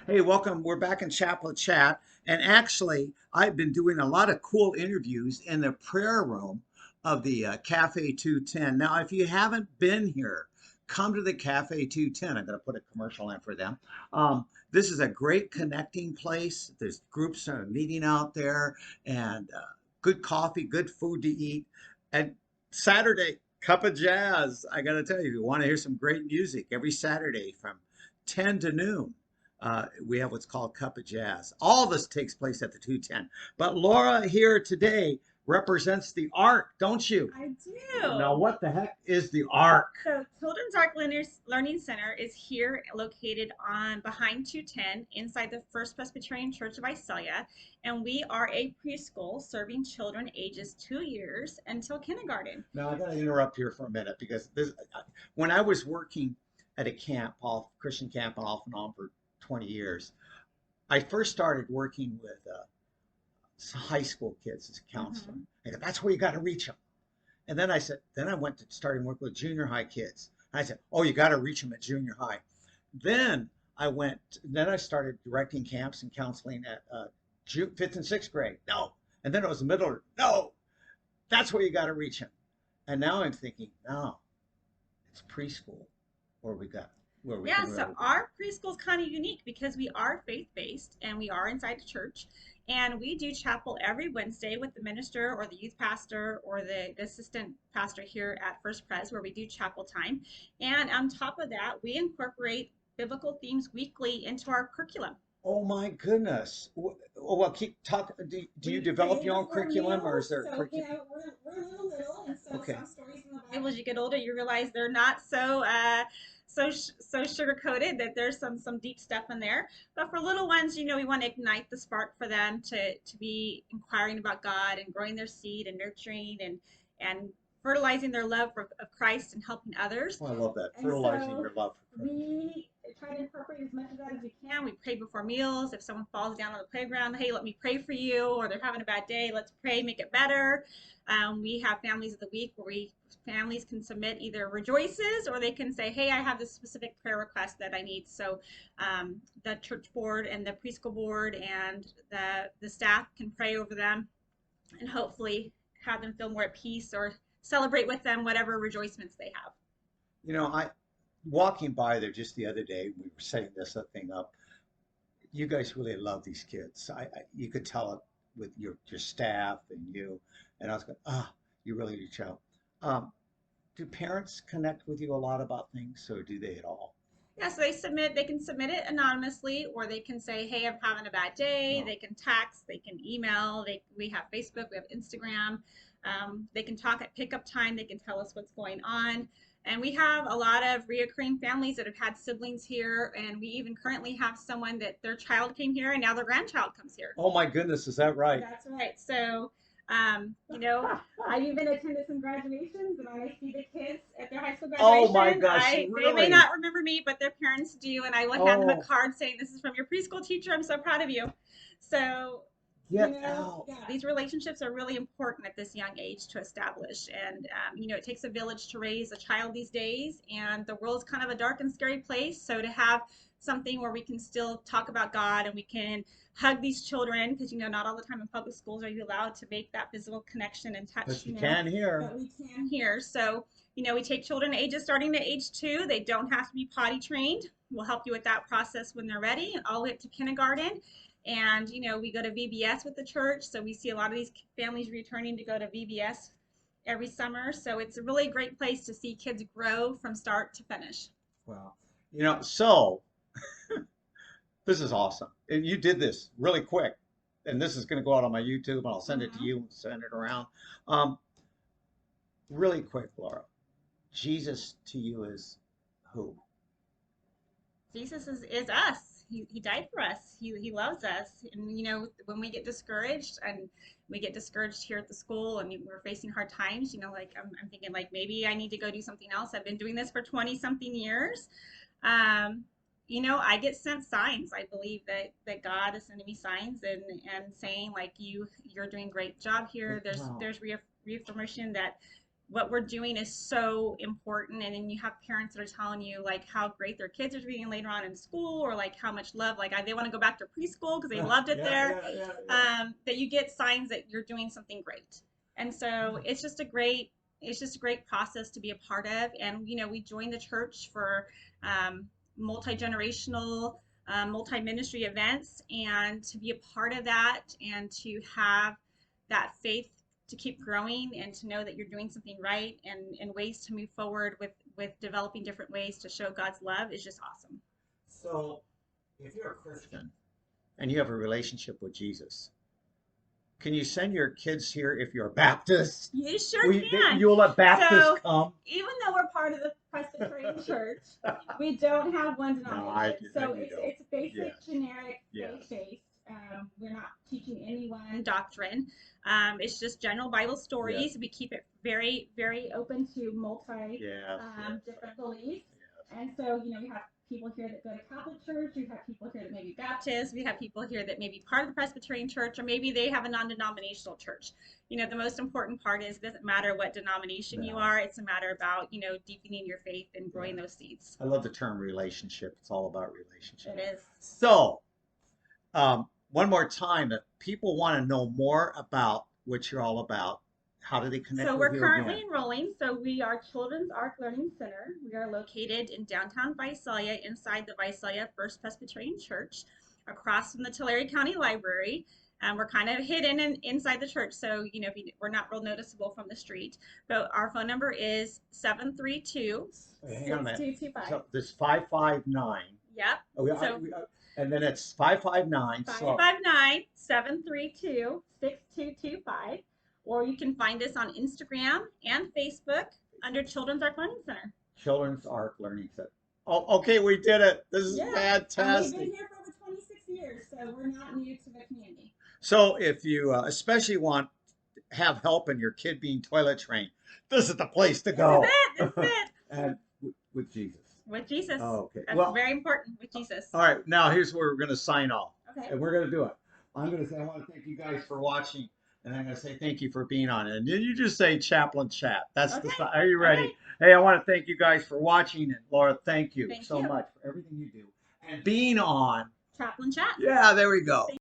Hey, welcome. We're back in Chapel Chat. And actually, I've been doing a lot of cool interviews in the prayer room of the Cafe 210. Now, if you haven't been here, come to the Cafe 210. I'm going to put a commercial in for them. This is a great connecting place. There's groups meeting out there and good coffee, good food to eat. And Saturday, Cup of Jazz. I got to tell you, if you want to hear some great music every Saturday from 10 to noon. We have what's called Cup of Jazz. All this takes place at the 210. But Laura here today represents the ARK, don't you? I Now, do. what the heck is the ARK? So Children's Ark Learning Center is here located on behind 210 inside the First Presbyterian Church of Visalia. And we are a preschool serving children ages 2 years until kindergarten. Now, I got to interrupt here for a minute because when I was working at a camp, Christian camp, off and on for 20 years, I first started working with high school kids as a counselor. hmm I go, that's where you got to reach them. And then then I went to starting work with junior high kids. And I said, oh, you got to reach them at junior high. Then then I started directing camps and counseling at fifth and sixth grade. No. And then it was the middle. No, that's where you got to reach them. And now I'm thinking, no, it's preschool where we got where we Yeah, can so really. our preschool is kind of unique because we are faith-based and we are inside the church. And we do chapel every Wednesday with the minister or the youth pastor or the assistant pastor here at First Pres, where we do chapel time. And on top of that, we incorporate biblical themes weekly into our curriculum. Oh my goodness. Well, keep talk. Do you We develop pray your own before curriculum or meals, is there a so curriculum? we're little, and so Okay. some stories in the Bible. As you get older, you realize they're not so sugar coated, that there's some deep stuff in there. But for little ones, we want to ignite the spark for them to be inquiring about God and growing their seed and nurturing and fertilizing their love of Christ and helping others. Oh, I love that. And Fertilizing so your love for Christ. we try to incorporate as much of that as we can. We pray before meals. If someone falls down on the playground, hey, let me pray for you. Or they're having a bad day, let's pray, make it better. We have families of the week where families can submit either rejoices or they can say, hey, I have this specific prayer request that I need. So the church board and the preschool board and the staff can pray over them and hopefully have them feel more at peace or celebrate with them whatever rejoicements they have. I walking by there just the other day, we were setting this thing up. You guys really love these kids. You could tell it with your staff and you. And I was going, you really reach out. Um, do parents connect with you a lot about things, or do they at all? Yeah, so they can submit it anonymously, or they can say, hey, I'm having a bad day. No. They can text, they can email, we have Facebook, we have Instagram. They can talk at pickup time, they can tell us what's going on. And we have a lot of reoccurring families that have had siblings here, and we even currently have someone that their child came here and now their grandchild comes here. Oh my goodness, is that right? That's right. So, you know, I even attended some graduations, and when I see the kids at their high school Oh my graduation, gosh, they may really? not remember me, but their parents do, and I will hand them a Oh, card saying, "This is from your preschool teacher. I'm so proud of you." So, get out. yeah, these relationships are really important at this young age to establish, and it takes a village to raise a child these days, and the world's kind of a dark and scary place. So to have something where we can still talk about God and we can hug these children, because not all the time in public schools are you allowed to make that physical connection and touch, But you can but hear. we can here. So we take children ages starting at age 2. They don't have to be potty trained. We'll help you with that process when they're ready, all the way up to kindergarten. And we go to VBS with the church, so we see a lot of these families returning to go to VBS every summer. So it's a really great place to see kids grow from start to finish. Well, so this is awesome. And you did this really quick. And this is going to go out on my YouTube and I'll send it to Mhm. you and send it around. Um, really quick, Laura. Jesus to you is who? Jesus is us. He died for us. He loves us. And when we get discouraged, and we get discouraged here at the school, and we're facing hard times, like I'm thinking like maybe I need to go do something else. I've been doing this for 20 something years. Um, I get sent signs. I believe that God is sending me signs and saying like you're doing a great job here. There's Wow. there's reaffirmation that what we're doing is so important. And then you have parents that are telling you like how great their kids are doing later on in school, or like how much love, like they want to go back to preschool because they loved it there. That you get signs that you're doing something great. And so it's just a great process to be a part of. And we joined the church for multi-generational, multi-ministry events, and to be a part of that and to have that faith to keep growing and to know that you're doing something right, and ways to move forward with developing different ways to show God's love is just awesome. So, if you're a Christian and you have a relationship with Jesus, can you send your kids here if you're a Baptist? You sure can. You'll let Baptists come? Even though we're part of the Presbyterian Church, we don't have one denomination. No, it's basic, generic, faith-based. We're not teaching any one doctrine. It's just general Bible stories. Yes. We keep it very, very open to different beliefs. And so, we have people here that go to Catholic Church. We have people here that may be Baptist. We have people here that may be part of the Presbyterian Church, or maybe they have a non-denominational church. The most important part is it doesn't matter what denomination you are. It's a matter about, deepening your faith and growing those seeds. I love the term relationship. It's all about relationship. It is. So, one more time, if people want to know more about what you're all about, how do they connect with you? So we're currently enrolling. So we are Children's ARK Learning Center. We are located in downtown Visalia, inside the Visalia First Presbyterian Church, across from the Tulare County Library. We're kind of hidden inside the church, so we're not real noticeable from the street. But our phone number is 732-6225. So this 559. Yep. And then it's 559. 559-732-6225. Or you can find us on Instagram and Facebook under Children's ARK Learning Center. Children's ARK Learning Center. Oh, okay, we did it. This is fantastic. And we've been here for over 26 years, so we're not new to the community. So if you especially want to have help in your kid being toilet trained, this is the place to go. This is it. And with Jesus. With Jesus. Oh, okay. That's very important, with Jesus. All right, now here's where we're going to sign off. Okay. And we're going to do it. I'm going to say I want to thank you guys for watching. And I'm going to say thank you for being on it. And then you just say Chaplain Chat. That's the style. Are you ready? Okay. Hey, I want to thank you guys for watching. And Laura, thank you so much for everything you do. And being on Chaplain Chat. Yeah, there we go.